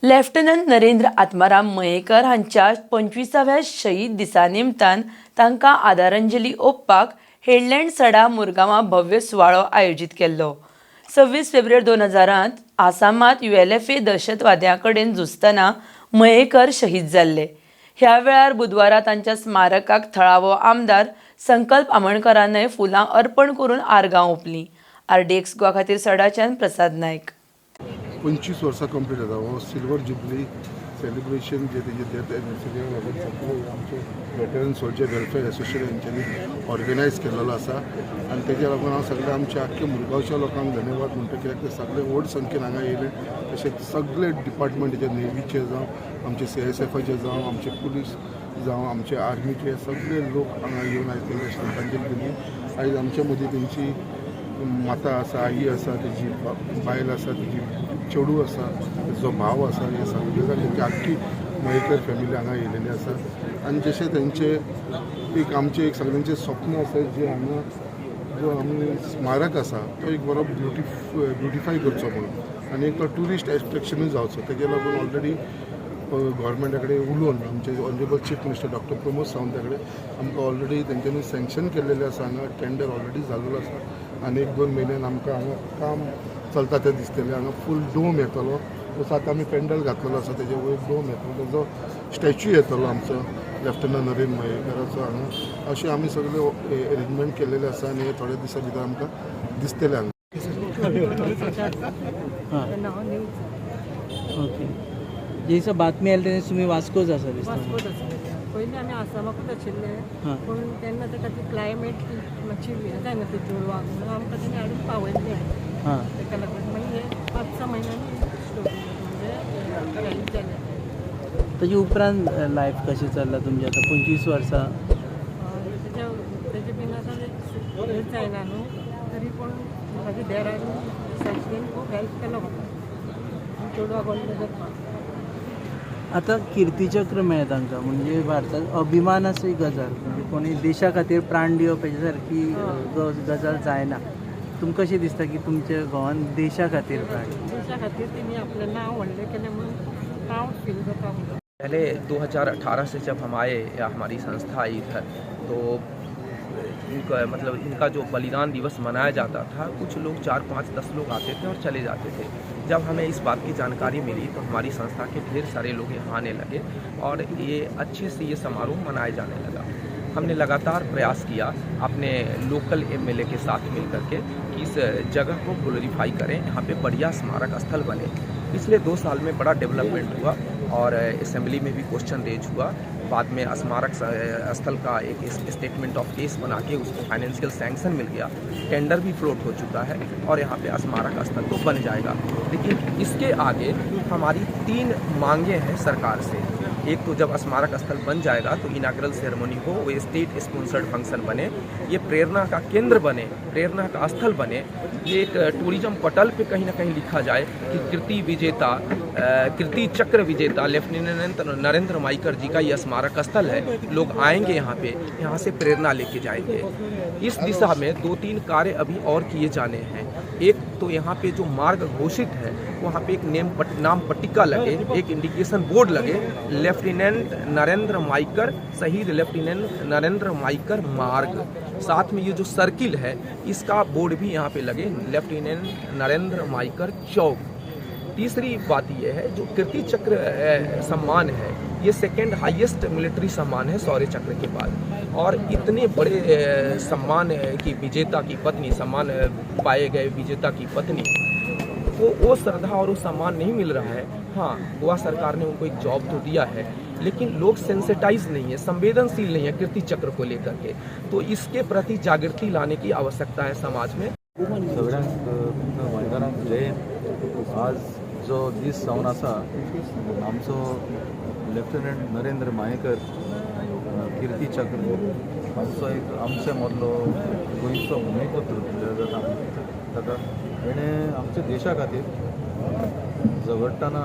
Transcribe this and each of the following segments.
Lieutenant Narendra Atmaram Mayekar हांच्या 25व्या शहीद दिसा निमतान तांकां आदरांजली ओपपाक हेडलँड सडा मुरगांवां भव्य सुवाळो आयोजीत केल्लो। 26 फेब्रुवारी 2000 आसामात ULFA दहशतवाद्यां कडेन झुजतना मयेकर शहीद जाल्ले। ह्या वेळार बुधवारा तांच्या स्मारकाक थळावो आमदार संकल्प आमोणकरानय फुलां अर्पण करून आर्गां ओंपलीं। RDX गोवा खातीर सडाच्यान प्रसाद नायक। 25 वर्सां कंप्लीट जाता हो सिल्वर जुबली सेलिब्रेशन जे तेजे डेथ एनिवर्सरी लागून सगळे आमचे वेटरन सोल्जर वेलफेअर असोसिएशन यांच्यानी ऑर्गनायज केलेलो आसा आनी तेज्या लागून हांव सगळे आमच्या आख्ख्या मुरगांवच्या लोकांक धन्यवाद म्हणटा कित्याक ते सगळे व्हड संख्येन हांगा येयले। तशेंच सगळे डिपार्टमेंटाचे नेव्हीचे जावं आमचे CSFचे जावं आमचे पुलीस जावं आमचे आर्मीचे सगळे लोक हांगा येवन आयज तेंकां श्रद्धांजली दिली। आयज आमच्या मदीं तेंची माता आसा, आई आसा, तेजी बायल आसा, तेजी चेडू आसा, तेजो भाव आसा, हे सगळे जाण तेंची आख्खी मयेकर फॅमिली हांगा येयलेली आसा। आनी जशें तेंचे एक आमचे एक सगळ्यांचे स्वप्न आसा जे हांगा जो आमी स्मारक आसा तो एक बरो ब्युटिफाय करचो म्हणून आनी एक तो ट्युरिस्ट एट्रॅक्शनूय जावचो। तेजे लागून ऑलरेडी गव्हर्मेंटा कडेन उलोवन आमचे honourable chief minister doctor Pramod सावंता कडेन आमकां ऑलरेडी तेंच्यांनी सँक्शन केल्लेलें आसा। हांगा टेंडर ऑलरेडी जाल्लो आसा आनी 1-2 म्हयन्यान आमकां हांगा काम चलता तें दिसतलें। हांगा फूल डोम येतलो, जसो आतां आमी पेंडल घातलेलो आसा तेजे वयर डोम येतलो, तेजो स्टॅच्यू येतलो आमचो लेफ्टनंट नरेंद्र मयेकराचो हांगा। अशें आमी सगळे अरेंजमेंट केल्लेले आसा आनी हे थोड्या दिसां भितर आमकां दिसतलें हांगा। ओके, जे दिसा बातमी आयली तेन्ना तुमी वास्कोच आसा दिसता। पयलीं आमी आसामाकूच आशिल्ले पूण तेन्ना ताका ती क्लायमेट मातशी हें जायना ती चेडवाक म्हणून आमकां तेणी हाडून पावयल्ले ताका लागून मागीर हे 5-6 म्हयन्यांनी म्हणजे हेल्प जालें। ताजे उपरांत लायफ कशी चल्ला तुमची आतां 25 वर्सां? तेजे बीन आतां हेंच जायना न्हू, तरी पूण म्हाजे देरान सायडीन खूब हेल्प केलो म्हाका चेडवाक व्हडलें करपाक। आतां किर्तीचक्र मेळ्ळें तांकां म्हणजे भारतांत अभिमानाची गजाल, म्हणजे कोणी देशा खातीर प्राण दिवप हेच्या सारकी गजाल जायना। तुमकां कशें दिसता की तुमच्या घोवान देशा खातीर प्राण? देशा खातीर तेणी आपलें नांव व्हडलें केलें म्हणून प्राउड फील जाता आमकां। पहले 2018 से जब हम आए या हमारी संस्था आई इधर तो इनका जो बलिदान दिवस मनाया जाता था, कुछ लोग 4-5-10 लोग आते थे और चले जाते थे। जब हमें इस बात की जानकारी मिली तो हमारी संस्था के ढेर सारे लोग यहाँ आने लगे और ये अच्छे से ये समारोह मनाया जाने लगा। हमने लगातार प्रयास किया अपने लोकल MLA के साथ मिल करके कि इस जगह को ग्लोरीफाई करें, यहाँ पे बढ़िया स्मारक स्थल बने। पिछले 2 साल में बड़ा डेवलपमेंट हुआ और असेंबली में भी क्वेश्चन रेज हुआ। बाद में स्मारक स्थल का एक स्टेटमेंट ऑफ केस बना के उसको फाइनेंशियल सैंक्शन मिल गया, टेंडर भी फ्लोट हो चुका है और यहाँ पे स्मारक स्थल तो बन जाएगा। लेकिन इसके आगे हमारी 3 मांगे हैं सरकार से। एक तो जब स्मारक स्थल बन जाएगा तो इनाग्रल सेरेमनी हो, वो स्टेट स्पॉन्सर्ड फंक्शन बने, ये प्रेरणा का केंद्र बने, प्रेरणा का स्थल बने। ये एक टूरिज्म पटल पे कहीं ना कहीं लिखा जाए कि कीर्ति चक्र विजेता लेफ्टिनेंट नरेंद्र मायकर जी का यह स्मारक स्थल है। लोग आएंगे यहाँ पे, यहाँ से प्रेरणा लेके जाएंगे। इस दिशा में 2-3 कार्य अभी और किए जाने हैं। एक तो यहाँ पे जो मार्ग घोषित है वहाँ पे एक नाम पट्टिका लगे, एक इंडिकेशन बोर्ड लगे, लेफ्टिनेंट नरेंद्र मायकर शहीद लेफ्टिनेंट नरेंद्र मायकर मार्ग। साथ में ये जो सर्किल है इसका बोर्ड भी यहाँ पे लगे, लेफ्टिनेंट नरेंद्र मायकर चौक। तीसरी बात ये है जो कीर्ति चक्र सम्मान है, ये 2nd हाईएस्ट मिलिट्री सम्मान है शौर्य चक्र के बाद। और इतने बड़े सम्मान की विजेता की पत्नी, सम्मान पाए गए विजेता की पत्नी को वो श्रद्धा और वो सम्मान नहीं मिल रहा है। हाँ, गोवा सरकार ने उनको एक जॉब तो दिया है लेकिन लोग सेंसिटाइज नहीं है, संवेदनशील नहीं है कीर्ति चक्र को लेकर के। तो इसके प्रति जागृति लाने की आवश्यकता है समाज में। आज जो दीस जावन आसा आमचो लेफ्टनंट नरेंद्र मायेकर कीर्ती चक्र हाचो एक आमचे मदलो गोंयचो भुमिपुत्र जाता ताका तेणें आमच्या देशा खातीर झगडटाना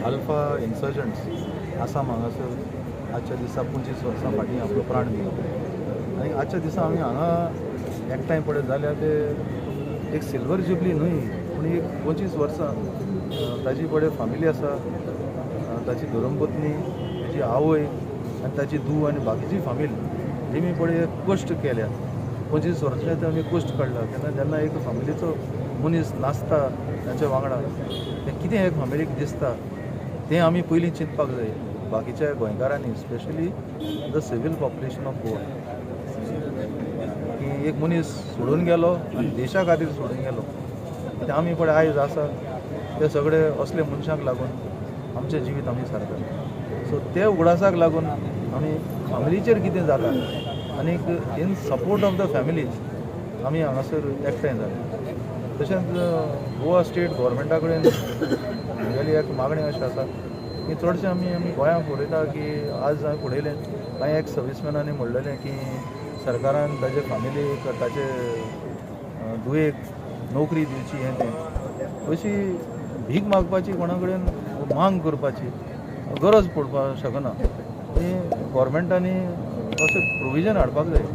अल्फा इन्सर्जंट्स आसाम हांगासर आजच्या दिसा 25 वर्सां फाटीं आपलो प्राण दिलो आनी आजच्या दिसा आमी हांगा एकठांय पडत जाल्यार ते एक सिल्वर जुबली न्हय पूण एक 25 वर्सां ताजी बडे फॅमिली आसा ताची धर्मपत्नी ताची आवय आनी ताची धूव आनी बाकीची फामील जेमी पळय कश्ट केल्या 25 वर्सांचे आमी कश्ट काडला तेन्ना जेन्ना एक फामिलीचो मनीस नासता ताच्या वांगडा तें कितें हे फामिलीक दिसता तें आमी पयलीं चिंतपाक जाय बाकीच्या गोंयकारांनी specially the civil population of Goa की एक मनीस सोडून गेलो आनी देशा खातीर सोडून गेलो ते आमी पळय आयज आसा ते सगळे असले मनशांक लागून आमचें जिवीत आमी सारतात सो ते उगडासाक लागून आमी फामिलीचेर कितें जाता आनीक in support of the families आमी हांगासर एकठांय जाले तशेंच गोवा स्टेट गव्हर्मेंटा कडेन म्हगेली एक मागणी अशी आसा की चडशें आमी गोंयांत पळयता की आज हांवें पळयलें कांय एक सर्वीसमॅनांनी म्हणलेलें की सरकारान ताचे फॅमिलीक ताचे धुवेक नोकरी दिवची हें तें अशी भीक मागपाची कोणा कडेन मांग करपाची गरज पडपाक शकना ती गव्हर्मेंटांनी अशें प्रोविजन हाडपाक जाय